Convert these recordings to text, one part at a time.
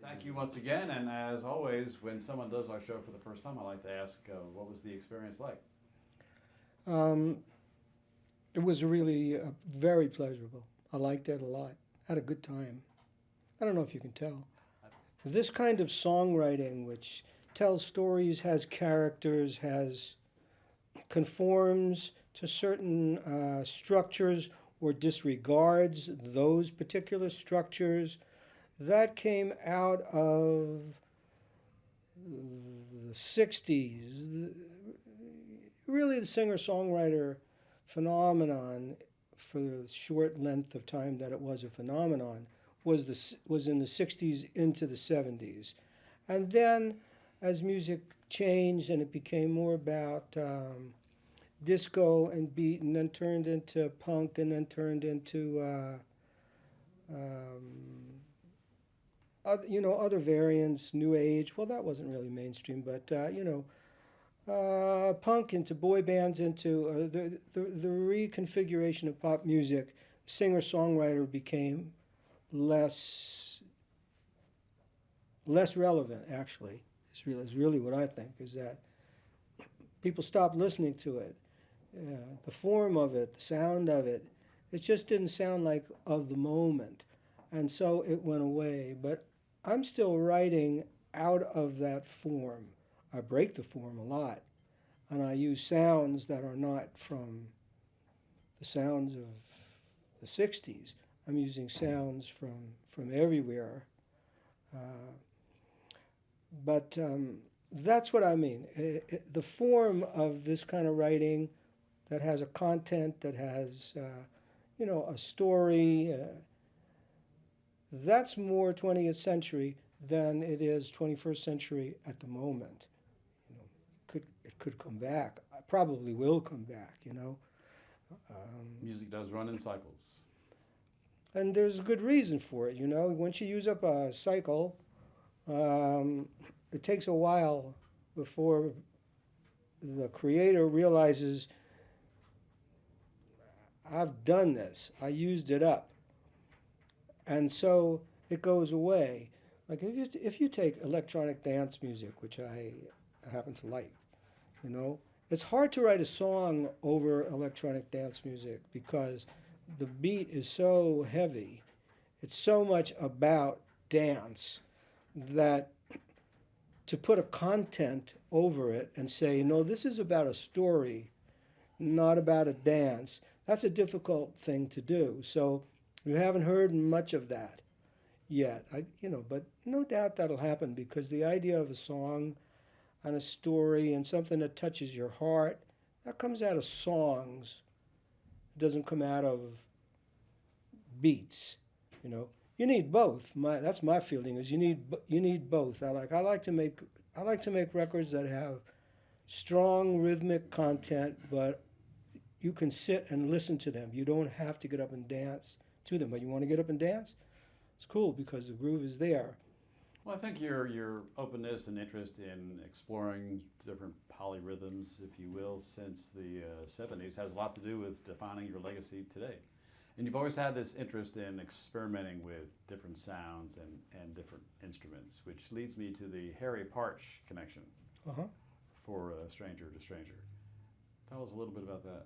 Thank you once again, and as always, when someone does our show for the first time, I like to ask, what was the experience like? Um, it was really very pleasurable. I liked it a lot. Had a good time. I don't know if you can tell. This kind of songwriting, which tells stories, has characters, has conforms to certain structures or disregards those particular structures, that came out of the 60s. Really, the singer-songwriter phenomenon, for the short length of time that it was a phenomenon, was in the 60s into the 70s. And then, as music changed and it became more about disco and beat, and then turned into punk, and then turned into other variants, new age. Well, that wasn't really mainstream, but punk into boy bands, into the reconfiguration of pop music. Singer-songwriter became less relevant. Actually, is really what I think, is that people stopped listening to it. The form of it, the sound of it, it just didn't sound like of the moment, and so it went away. But I'm still writing out of that form. I break the form a lot, and I use sounds that are not from the sounds of the 60s. I'm using sounds from everywhere. But that's what I mean. The form of this kind of writing that has a content, that has, a story, that's more 20th century than it is 21st century at the moment. It could come back. Probably will come back. Music does run in cycles. And there's a good reason for it. Once you use up a cycle, it takes a while before the creator realizes, I've done this. I used it up. And so it goes away. Like if you take electronic dance music, which I happen to like, it's hard to write a song over electronic dance music because the beat is so heavy. It's so much about dance that to put a content over it and say, no, this is about a story, not about a dance, that's a difficult thing to do. So you haven't heard much of that yet. But no doubt that'll happen, because the idea of a song and a story and something that touches your heart, that comes out of songs. It doesn't come out of beats. You need both. That's my feeling, is you need both. I like to make records that have strong rhythmic content, but you can sit and listen to them. You don't have to get up and dance to them. But you want to get up and dance? It's cool, because the groove is there. Well, I think your openness and interest in exploring different polyrhythms, if you will, since the 70s has a lot to do with defining your legacy today. And you've always had this interest in experimenting with different sounds and different instruments, which leads me to the Harry Partsch connection for Stranger to Stranger. Tell us a little bit about that.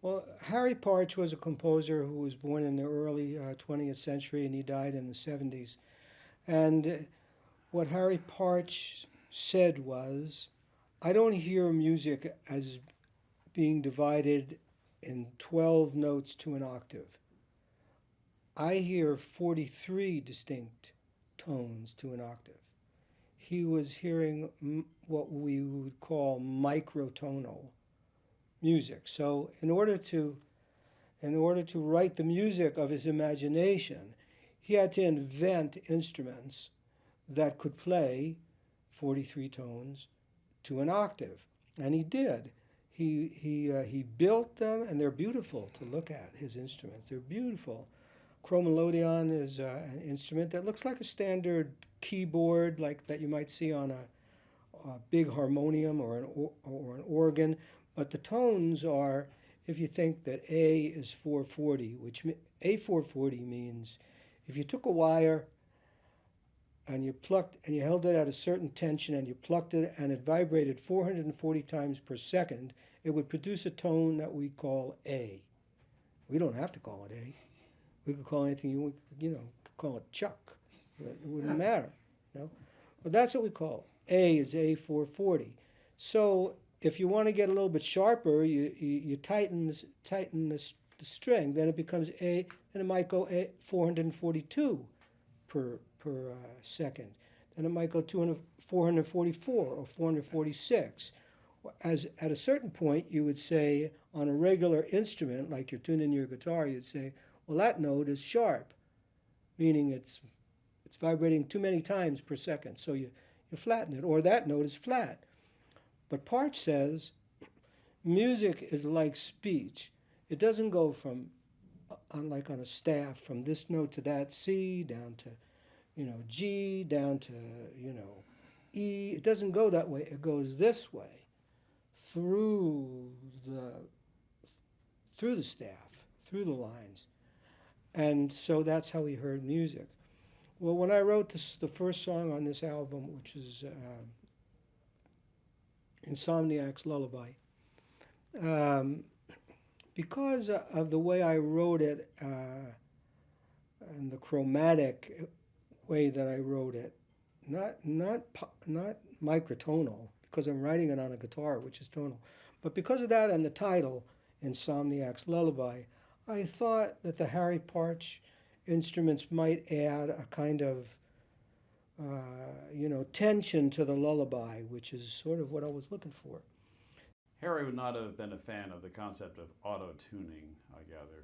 Well, Harry Partsch was a composer who was born in the early 20th century, and he died in the 70s. And what Harry Partsch said was, I don't hear music as being divided in 12 notes to an octave. I hear 43 distinct tones to an octave. He was hearing what we would call microtonal music. So in order to write the music of his imagination, he had to invent instruments that could play 43 tones to an octave, and he did. He built them, and they're beautiful to look at. His instruments, they're beautiful. Chromelodeon is an instrument that looks like a standard keyboard, like that you might see on a big harmonium or an organ. But the tones are, if you think that A is 440, which A440 means if you took a wire and you held it at a certain tension, and you plucked it, and it vibrated 440 times per second, it would produce a tone that we call A. We don't have to call it A. We could call anything could call it Chuck. It wouldn't matter, But that's what we call it. A is A440. So if you want to get a little bit sharper, you tighten the string. Then it becomes A, and it might go A 442 per second. Then it might go 444 or 446. As at a certain point, you would say on a regular instrument, like you're tuning your guitar, you'd say, well, that note is sharp, meaning it's vibrating too many times per second, so you flatten it, or that note is flat. But Partsch says music is like speech. It doesn't go from, like on a staff, from this note to that C, down to, G, down to, E. It doesn't go that way. It goes this way, through the staff, through the lines. And so that's how we heard music. Well, when I wrote the first song on this album, which is Insomniac's Lullaby, because of the way I wrote it and the chromatic way that I wrote it, not microtonal, because I'm writing it on a guitar, which is tonal, but because of that and the title, Insomniac's Lullaby, I thought that the Harry Partsch instruments might add a kind of, tension to the lullaby, which is sort of what I was looking for. Harry would not have been a fan of the concept of auto-tuning, I gather.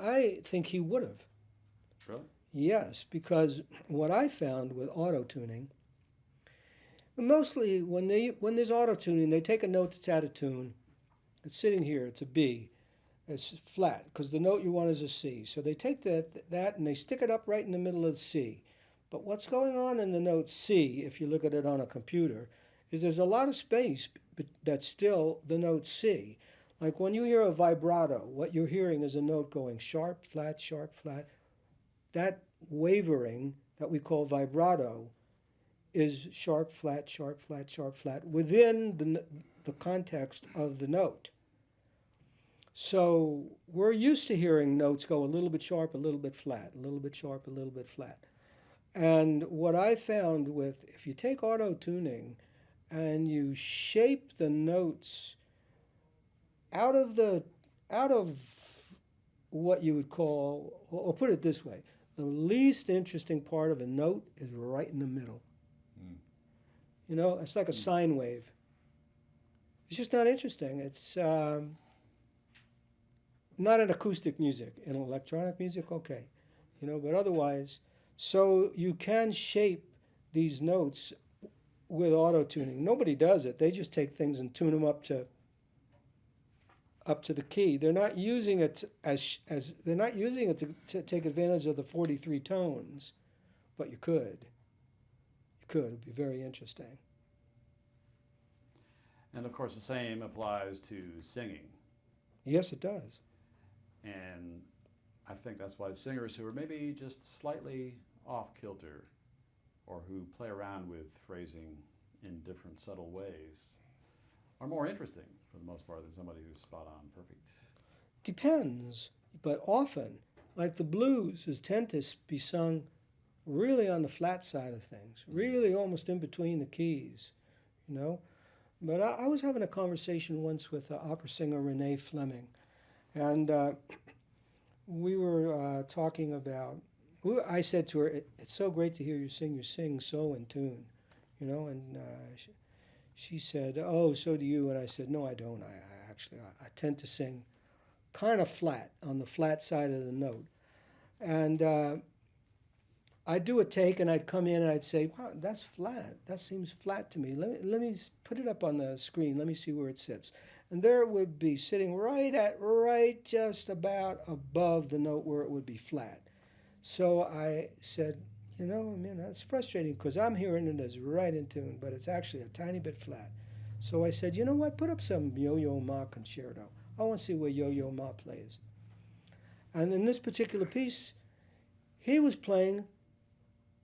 I think he would have. Really? Yes, because what I found with auto-tuning, mostly when there's auto-tuning, they take a note that's out of tune. It's sitting here, it's a B. It's flat, because the note you want is a C. So they take that and they stick it up right in the middle of the C. But what's going on in the note C, if you look at it on a computer, is there's a lot of space that's still the note C. Like when you hear a vibrato, what you're hearing is a note going sharp, flat, sharp, flat. That wavering that we call vibrato is sharp, flat, sharp, flat, sharp, flat within the context of the note. So we're used to hearing notes go a little bit sharp, a little bit flat, a little bit sharp, a little bit flat. And what I found if you take auto-tuning and you shape the notes out of what you would call, or put it this way, the least interesting part of a note is right in the middle. It's like a sine wave. It's just not interesting. It's not in acoustic music. In electronic music, okay. But otherwise, so you can shape these notes with auto-tuning. Nobody does it. They just take things and tune them up to the key. They're not using it to take advantage of the 43 tones, but you could. It'd be very interesting. And of course the same applies to singing. Yes, it does. And I think that's why singers who are maybe just slightly off kilter or who play around with phrasing in different subtle ways are more interesting for the most part than somebody who's spot on perfect. Depends, but often, like the blues tend to be sung really on the flat side of things, really almost in between the keys, But I was having a conversation once with opera singer Renee Fleming, and we were talking about, I said to her, it's so great to hear you sing so in tune, and she said, oh, so do you, and I said, no, I don't. I tend to sing kind of flat, on the flat side of the note. And I'd do a take and I'd come in and I'd say, wow, that's flat. That seems flat to me. Let me put it up on the screen. Let me see where it sits. And there it would be sitting right just about above the note where it would be flat. So I said, that's frustrating because I'm hearing it as right in tune, but it's actually a tiny bit flat. So I said, you know what, put up some Yo-Yo Ma concerto. I want to see where Yo-Yo Ma plays. And in this particular piece, he was playing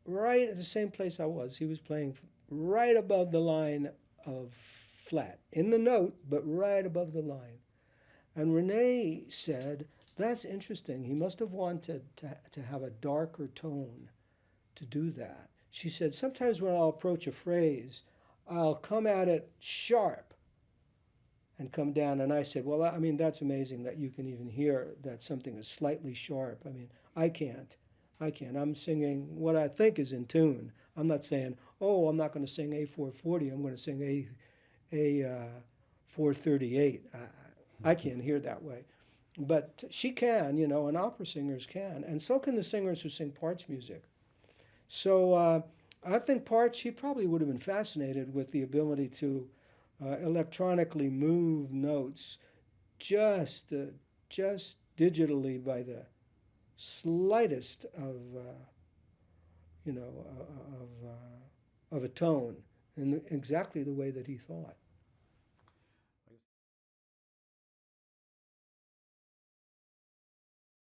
right at the same place I was. He was playing right above the line of flat, in the note, but right above the line. And Renee said, that's interesting. He must have wanted to have a darker tone to do that. She said, sometimes when I'll approach a phrase, I'll come at it sharp and come down. And I said, well, I mean, that's amazing that you can even hear that something is slightly sharp. I mean, I can't. I'm singing what I think is in tune. I'm not saying, oh, I'm not going to sing A440. I'm going to sing A438. I can't hear that way. But she can, you know, and opera singers can. And so can the singers who sing Partsch music. So I think Partsch, he probably would have been fascinated with the ability to electronically move notes just digitally by the slightest of of a tone in exactly the way that he thought.